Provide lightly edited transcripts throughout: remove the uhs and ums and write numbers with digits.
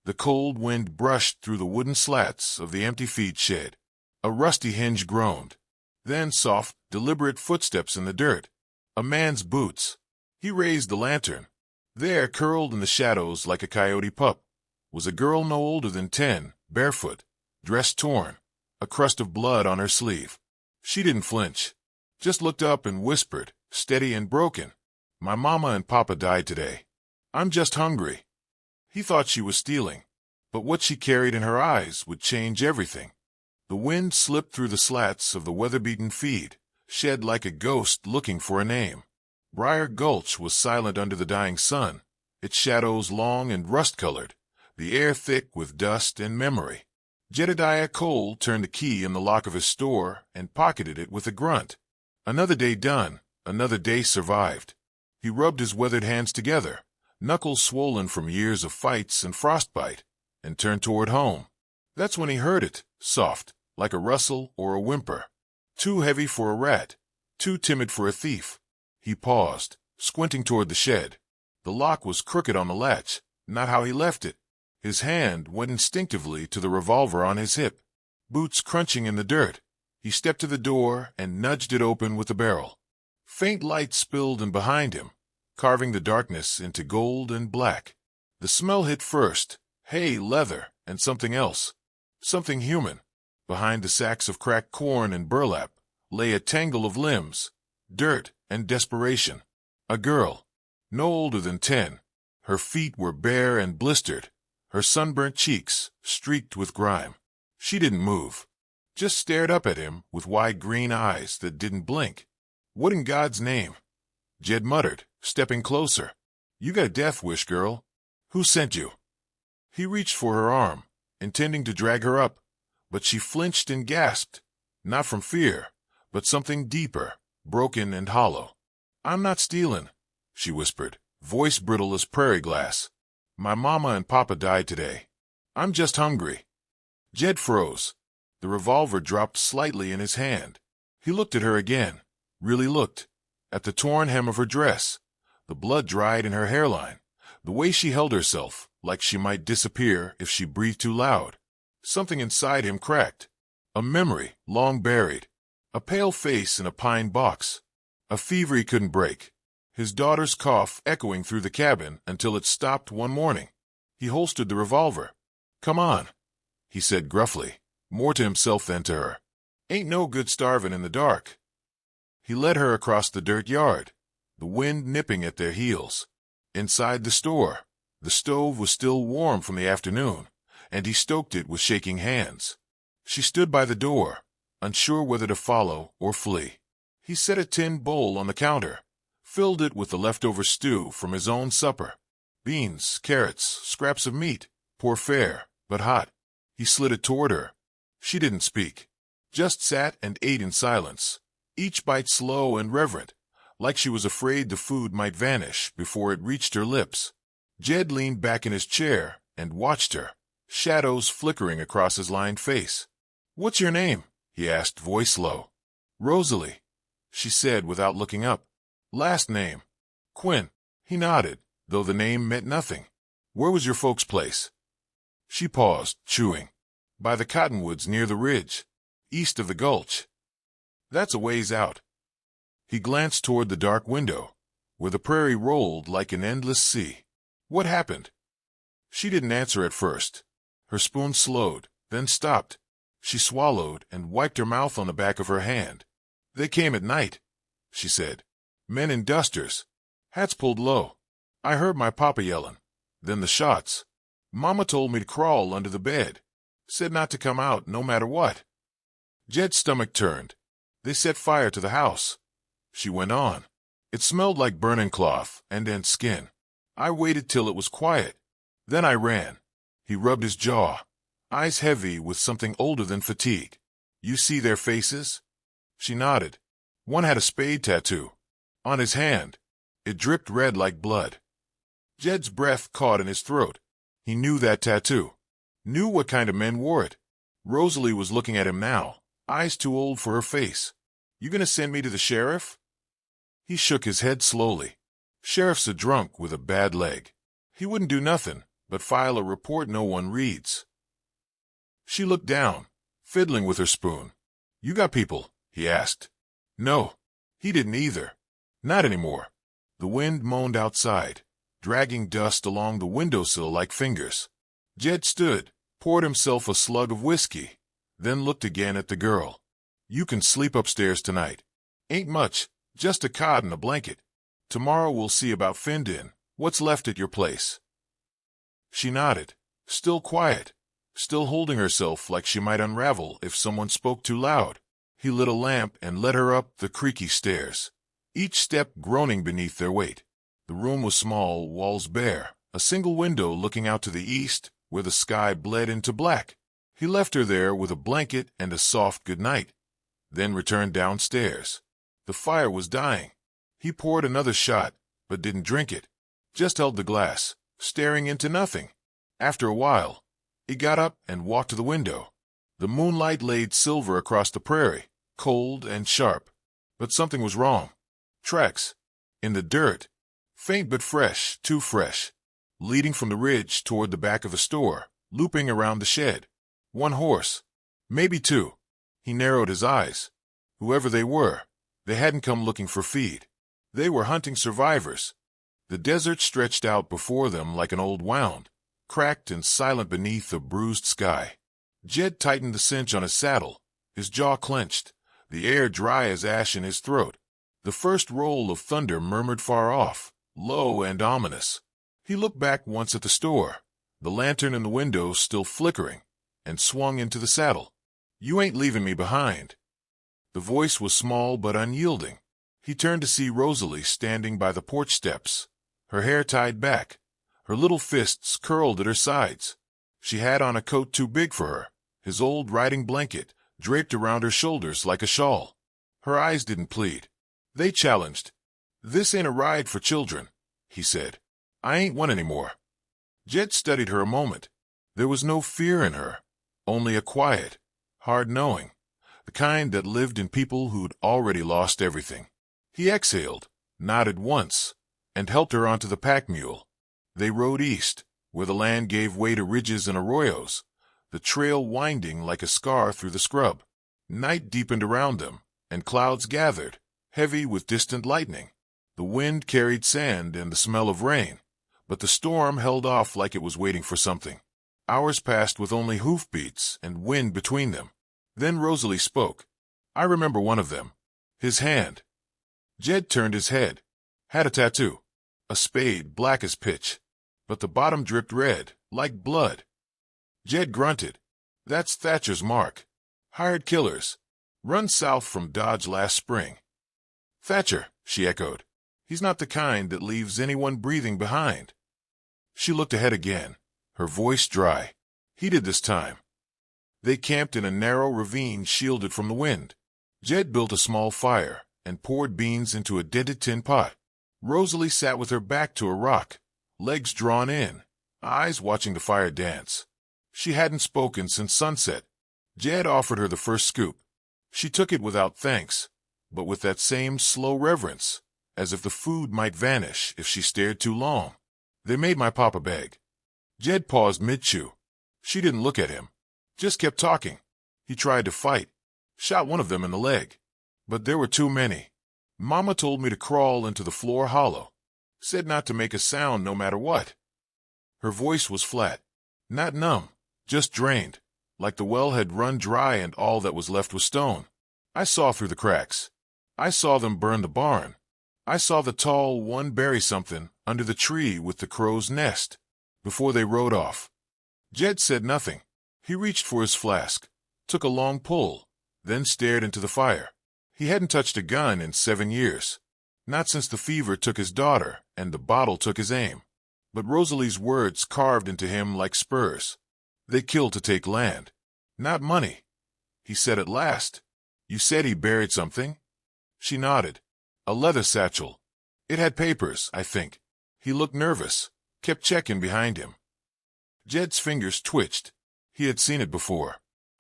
The cold wind brushed through the wooden slats of the empty feed shed. A rusty hinge groaned. Then soft, deliberate footsteps in the dirt. A man's boots. He raised the lantern. There, curled in the shadows like a coyote pup, was a girl no older than 10, barefoot, dress torn, a crust of blood on her sleeve. She didn't flinch, just looked up and whispered, steady and broken, "My mama and papa died today. I'm just hungry." He thought she was stealing, but what she carried in her eyes would change everything. The wind slipped through the slats of the weather-beaten feed, shed like a ghost looking for a name. Briar Gulch was silent under the dying sun, its shadows long and rust-colored, the air thick with dust and memory. Jedediah Cole turned the key in the lock of his store and pocketed it with a grunt. Another day done, another day survived. He rubbed his weathered hands together, knuckles swollen from years of fights and frostbite, and turned toward home. That's when he heard it, soft, like a rustle or a whimper. Too heavy for a rat, too timid for a thief. He paused, squinting toward the shed. The lock was crooked on the latch, not how he left it. His hand went instinctively to the revolver on his hip. Boots crunching in the dirt, he stepped to the door and nudged it open with the barrel. Faint light spilled in behind him, carving the darkness into gold and black. The smell hit first, hay, leather, and something else, something human. Behind the sacks of cracked corn and burlap lay a tangle of limbs, dirt, and desperation. A girl, no older than 10. Her feet were bare and blistered, her sunburnt cheeks streaked with grime. She didn't move, just stared up at him with wide green eyes that didn't blink. "What in God's name?" Jed muttered, stepping closer. "You got a death wish, girl. Who sent you?" He reached for her arm, intending to drag her up, but she flinched and gasped, not from fear, but something deeper, broken and hollow. "I'm not stealing," she whispered, voice brittle as prairie glass. "My mama and papa died today. I'm just hungry." Jed froze. The revolver dropped slightly in his hand. He looked at her again, really looked, at the torn hem of her dress, the blood dried in her hairline, the way she held herself, like she might disappear if she breathed too loud. Something inside him cracked. A memory, long buried. A pale face in a pine box. A fever he couldn't break. His daughter's cough echoing through the cabin until it stopped one morning. He holstered the revolver. "Come on," he said gruffly, more to himself than to her. "Ain't no good starving in the dark." He led her across the dirt yard, the wind nipping at their heels. Inside the store, the stove was still warm from the afternoon, and he stoked it with shaking hands. She stood by the door, unsure whether to follow or flee. He set a tin bowl on the counter, filled it with the leftover stew from his own supper. Beans, carrots, scraps of meat, poor fare, but hot. He slid it toward her. She didn't speak, just sat and ate in silence, each bite slow and reverent, like she was afraid the food might vanish before it reached her lips. Jed leaned back in his chair and watched her, shadows flickering across his lined face. "What's your name?" he asked, voice low. "Rosalie," she said without looking up. "Last name?" "Quinn." He nodded, though the name meant nothing. "Where was your folks' place?" She paused, chewing. "By the cottonwoods near the ridge, east of the gulch." "That's a ways out." He glanced toward the dark window, where the prairie rolled like an endless sea. "What happened?" She didn't answer at first. Her spoon slowed, then stopped. She swallowed and wiped her mouth on the back of her hand. "They came at night," she said. "Men in dusters. Hats pulled low. I heard my papa yelling. Then the shots. Mama told me to crawl under the bed. Said not to come out no matter what." Jed's stomach turned. "They set fire to the house," she went on. "It smelled like burning cloth and skin. I waited till it was quiet. Then I ran." He rubbed his jaw, eyes heavy with something older than fatigue. "You see their faces?" She nodded. "One had a spade tattoo. On his hand. It dripped red like blood." Jed's breath caught in his throat. He knew that tattoo. Knew what kind of men wore it. Rosalie was looking at him now, eyes too old for her face. "You gonna send me to the sheriff?" He shook his head slowly. "Sheriff's a drunk with a bad leg. He wouldn't do nothing, but file a report no one reads. She looked down, fiddling with her spoon. You got people? He asked. No. He didn't either. Not anymore. The wind moaned outside, dragging dust along the windowsill like fingers. Jed stood, poured himself a slug of whiskey, then looked again at the girl. You can sleep upstairs tonight. Ain't much, just a cot and a blanket. Tomorrow we'll see about Findin, what's left at your place. She nodded, still quiet, still holding herself like she might unravel if someone spoke too loud. He lit a lamp and led her up the creaky stairs, each step groaning beneath their weight. The room was small, walls bare, a single window looking out to the east, where the sky bled into black. He left her there with a blanket and a soft good night, then returned downstairs. The fire was dying. He poured another shot, but didn't drink it, just held the glass, staring into nothing. After a while, he got up and walked to the window. The moonlight laid silver across the prairie, cold and sharp. But something was wrong. Tracks. In the dirt. Faint but fresh, too fresh. Leading from the ridge toward the back of the store, looping around the shed. One horse. Maybe two. He narrowed his eyes. Whoever they were, they hadn't come looking for feed. They were hunting survivors. The desert stretched out before them like an old wound, cracked and silent beneath a bruised sky. Jed tightened the cinch on his saddle, his jaw clenched, the air dry as ash in his throat. The first roll of thunder murmured far off, low and ominous. He looked back once at the store, the lantern in the window still flickering, and swung into the saddle. You ain't leaving me behind. The voice was small but unyielding. He turned to see Rosalie standing by the porch steps, her hair tied back, her little fists curled at her sides. She had on a coat too big for her, his old riding blanket draped around her shoulders like a shawl. Her eyes didn't plead. They challenged. This ain't a ride for children, he said. I ain't one anymore. Jed studied her a moment. There was no fear in her, only a quiet, hard knowing, the kind that lived in people who'd already lost everything. He exhaled, nodded once, and helped her onto the pack mule. They rode east, where the land gave way to ridges and arroyos, the trail winding like a scar through the scrub. Night deepened around them, and clouds gathered, heavy with distant lightning. The wind carried sand and the smell of rain, but the storm held off like it was waiting for something. Hours passed with only hoofbeats and wind between them. Then Rosalie spoke. I remember one of them. His hand. Jed turned his head. Had a tattoo. A spade black as pitch. But the bottom dripped red, like blood. Jed grunted. That's Thatcher's mark. Hired killers. Run south from Dodge last spring. Thatcher, she echoed. He's not the kind that leaves anyone breathing behind. She looked ahead again, her voice dry. He did this time. They camped in a narrow ravine shielded from the wind. Jed built a small fire and poured beans into a dented tin pot. Rosalie sat with her back to a rock, legs drawn in, eyes watching the fire dance. She hadn't spoken since sunset. Jed offered her the first scoop. She took it without thanks, but with that same slow reverence, as if the food might vanish if she stared too long. They made my papa beg. Jed paused mid-chew. She didn't look at him, just kept talking. He tried to fight, shot one of them in the leg. But there were too many. Mama told me to crawl into the floor hollow. Said not to make a sound no matter what. Her voice was flat, not numb, just drained, like the well had run dry and all that was left was stone. I saw through the cracks. I saw them burn the barn. I saw the tall one bury something under the tree with the crow's nest, before they rode off. Jed said nothing. He reached for his flask, took a long pull, then stared into the fire. He hadn't touched a gun in 7 years. Not since the fever took his daughter and the bottle took his aim. But Rosalie's words carved into him like spurs. They killed to take land, not money. He said at last, You said he buried something? She nodded. A leather satchel. It had papers, I think. He looked nervous, kept checking behind him. Jed's fingers twitched. He had seen it before.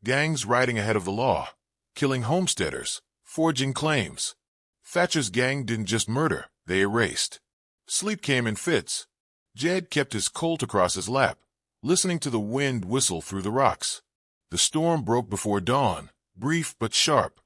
Gangs riding ahead of the law, killing homesteaders, forging claims. Thatcher's gang didn't just murder, they erased. Sleep came in fits. Jed kept his Colt across his lap, listening to the wind whistle through the rocks. The storm broke before dawn, brief but sharp,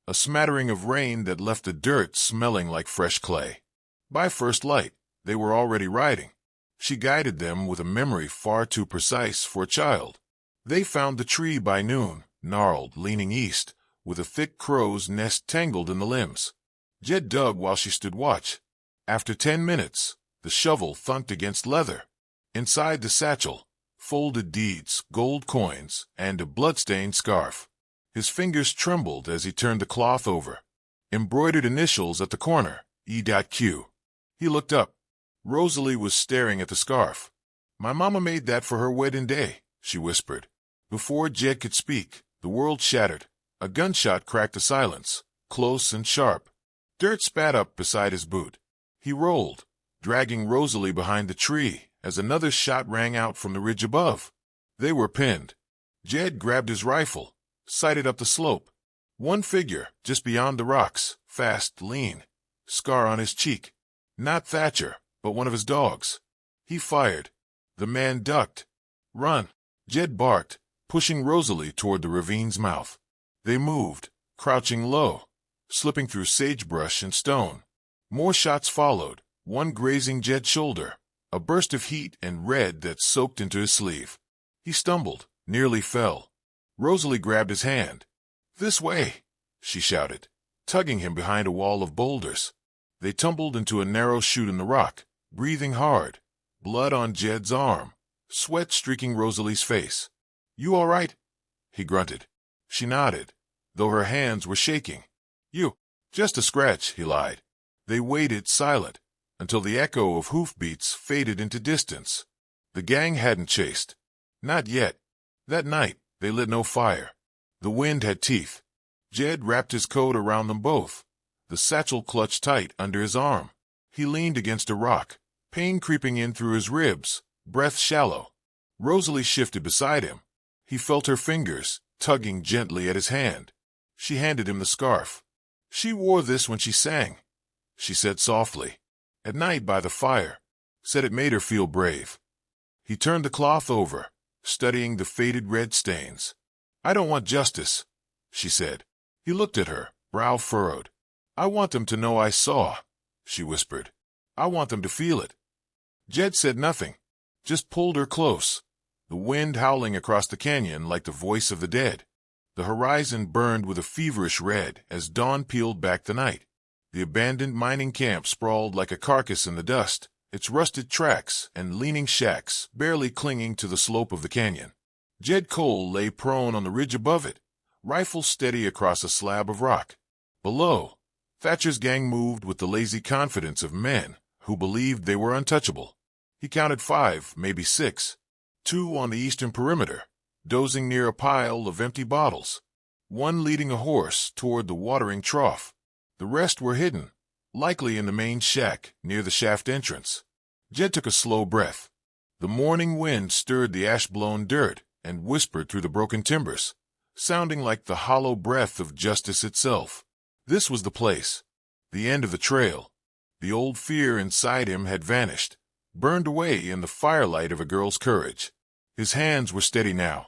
a smattering of rain that left the dirt smelling like fresh clay. By first light, they were already riding. She guided them with a memory far too precise for a child. They found the tree by noon, gnarled, leaning east, with a thick crow's nest tangled in the limbs. Jed dug while she stood watch. After 10 minutes, the shovel thunked against leather. Inside the satchel, folded deeds, gold coins, and a blood-stained scarf. His fingers trembled as he turned the cloth over. Embroidered initials at the corner, E.Q. He looked up. Rosalie was staring at the scarf. "My mama made that for her wedding day," she whispered. Before Jed could speak, the world shattered. A gunshot cracked the silence, close and sharp. Dirt spat up beside his boot. He rolled, dragging Rosalie behind the tree as another shot rang out from the ridge above. They were pinned. Jed grabbed his rifle, sighted up the slope. One figure, just beyond the rocks, fast, lean, scar on his cheek. Not Thatcher, but one of his dogs. He fired. The man ducked. "Run!" Jed barked, pushing Rosalie toward the ravine's mouth. They moved, crouching low, slipping through sagebrush and stone. More shots followed, one grazing Jed's shoulder, a burst of heat and red that soaked into his sleeve. He stumbled, nearly fell. Rosalie grabbed his hand. "This way," she shouted, tugging him behind a wall of boulders. They tumbled into a narrow chute in the rock, breathing hard, blood on Jed's arm, sweat streaking Rosalie's face. "You all right?" he grunted. She nodded, though her hands were shaking. "You, just a scratch," he lied. They waited silent, until the echo of hoofbeats faded into distance. The gang hadn't chased. Not yet. That night, they lit no fire. The wind had teeth. Jed wrapped his coat around them both. The satchel clutched tight under his arm. He leaned against a rock, pain creeping in through his ribs, breath shallow. Rosalie shifted beside him. He felt her fingers, tugging gently at his hand. She handed him the scarf. "She wore this when she sang," she said softly. "At night by the fire. Said it made her feel brave." He turned the cloth over, studying the faded red stains. "I don't want justice," she said. He looked at her, brow furrowed. "I want them to know I saw," she whispered. "I want them to feel it." Jed said nothing, just pulled her close, the wind howling across the canyon like the voice of the dead. The horizon burned with a feverish red as dawn peeled back the night. The abandoned mining camp sprawled like a carcass in the dust, its rusted tracks and leaning shacks barely clinging to the slope of the canyon. Jed Cole lay prone on the ridge above it, rifle steady across a slab of rock. Below, Thatcher's gang moved with the lazy confidence of men who believed they were untouchable. He counted 5, maybe 6. 2 on the eastern perimeter, dozing near a pile of empty bottles. 1 leading a horse toward the watering trough. The rest were hidden, likely in the main shack near the shaft entrance. Jed took a slow breath. The morning wind stirred the ash-blown dirt and whispered through the broken timbers, sounding like the hollow breath of justice itself. This was the place, the end of the trail. The old fear inside him had vanished, burned away in the firelight of a girl's courage. His hands were steady now.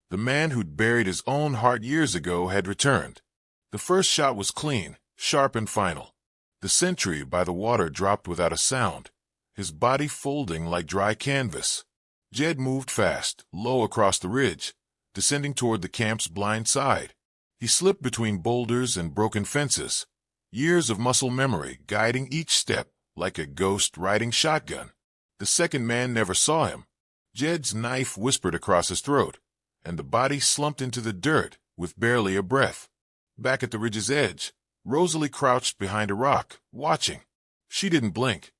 The man who'd buried his own heart years ago had returned. The first shot was clean, sharp and final. The sentry by the water dropped without a sound, his body folding like dry canvas. Jed moved fast, low across the ridge, descending toward the camp's blind side. He slipped between boulders and broken fences, years of muscle memory guiding each step like a ghost riding shotgun. The second man never saw him. Jed's knife whispered across his throat, and the body slumped into the dirt with barely a breath. Back at the ridge's edge, Rosalie crouched behind a rock, watching. She didn't blink.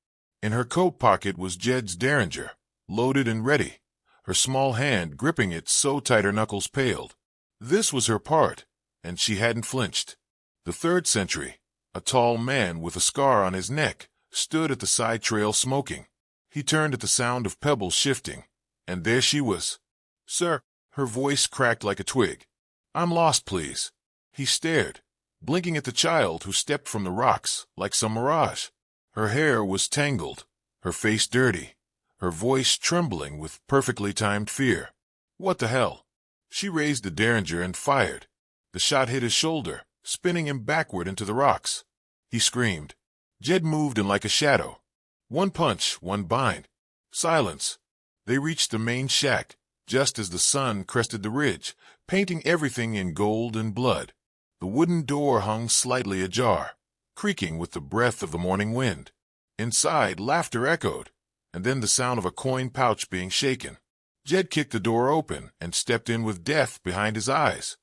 In her coat pocket was Jed's derringer, loaded and ready, her small hand gripping it so tight her knuckles paled. This was her part, and she hadn't flinched. The third sentry, a tall man with a scar on his neck, stood at the side trail smoking. He turned at the sound of pebbles shifting, and there she was. "Sir," her voice cracked like a twig. "I'm lost, please." He stared, blinking at the child who stepped from the rocks like some mirage. Her hair was tangled, her face dirty, her voice trembling with perfectly timed fear. What the hell? She raised the derringer and fired. The shot hit his shoulder, spinning him backward into the rocks. He screamed. Jed moved in like a shadow. One punch, one bind. Silence. They reached the main shack, just as the sun crested the ridge, painting everything in gold and blood. The wooden door hung slightly ajar, creaking with the breath of the morning wind. Inside, laughter echoed, and then the sound of a coin pouch being shaken. Jed kicked the door open and stepped in with death behind his eyes.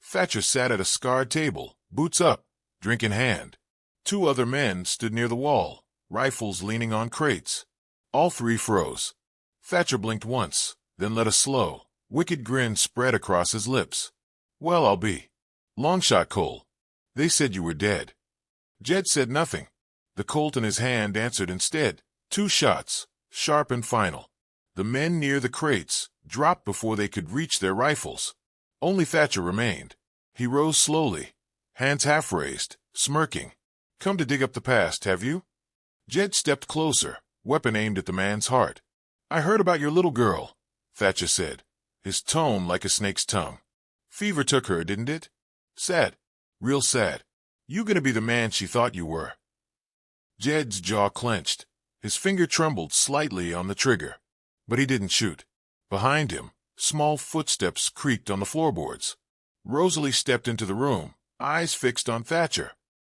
Thatcher sat at a scarred table, boots up, drink in hand. Two other men stood near the wall, rifles leaning on crates. All three froze. Thatcher blinked once, then let a slow, wicked grin spread across his lips. Well, I'll be. Long shot, Cole. They said you were dead. Jed said nothing. The Colt in his hand answered instead. 2 shots, sharp and final. The men near the crates dropped before they could reach their rifles. Only Thatcher remained. He rose slowly, hands half raised, smirking. Come to dig up the past, have you? Jed stepped closer, weapon aimed at the man's heart. I heard about your little girl, Thatcher said, his tone like a snake's tongue. Fever took her, didn't it? Sad. Real sad. You gonna be the man she thought you were. Jed's jaw clenched. His finger trembled slightly on the trigger. But he didn't shoot. Behind him, small footsteps creaked on the floorboards. Rosalie stepped into the room, eyes fixed on Thatcher.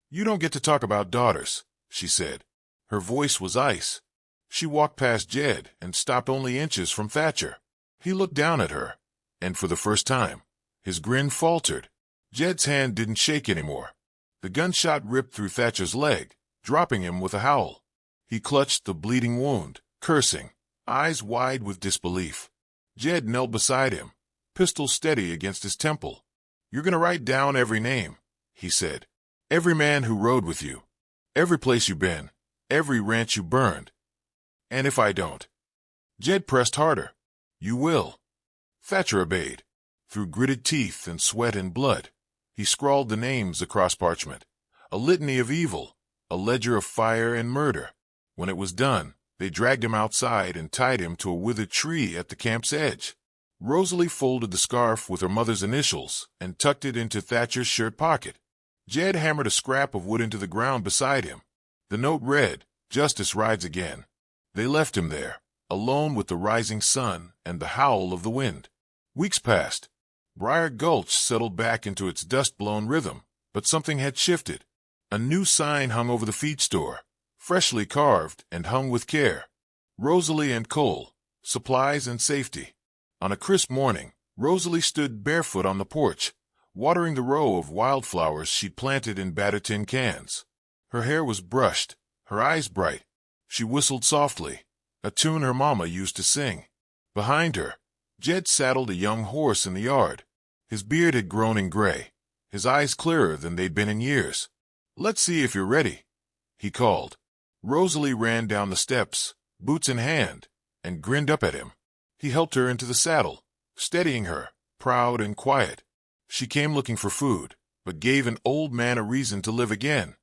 You don't get to talk about daughters, she said. Her voice was ice. She walked past Jed and stopped only inches from Thatcher. He looked down at her, and for the first time, his grin faltered. Jed's hand didn't shake anymore. The gunshot ripped through Thatcher's leg, dropping him with a howl. He clutched the bleeding wound, cursing, eyes wide with disbelief. Jed knelt beside him, pistol steady against his temple. You're gonna write down every name, he said. Every man who rode with you. Every place you've been. Every ranch you burned. And if I don't? Jed pressed harder. You will. Thatcher obeyed. Through gritted teeth and sweat and blood, he scrawled the names across parchment. A litany of evil, a ledger of fire and murder. When it was done, they dragged him outside and tied him to a withered tree at the camp's edge. Rosalie folded the scarf with her mother's initials and tucked it into Thatcher's shirt pocket. Jed hammered a scrap of wood into the ground beside him. The note read, Justice rides again. They left him there, alone with the rising sun and the howl of the wind. Weeks passed. Briar Gulch settled back into its dust-blown rhythm, but something had shifted. A new sign hung over the feed store, freshly carved and hung with care. Rosalie and Cole, supplies and safety. On a crisp morning, Rosalie stood barefoot on the porch, watering the row of wildflowers she'd planted in battered tin cans. Her hair was brushed, her eyes bright. She whistled softly, a tune her mama used to sing. Behind her, Jed saddled a young horse in the yard. His beard had grown in gray, his eyes clearer than they'd been in years. Let's see if you're ready, he called. Rosalie ran down the steps, boots in hand, and grinned up at him. He helped her into the saddle, steadying her, proud and quiet. She came looking for food, but gave an old man a reason to live again.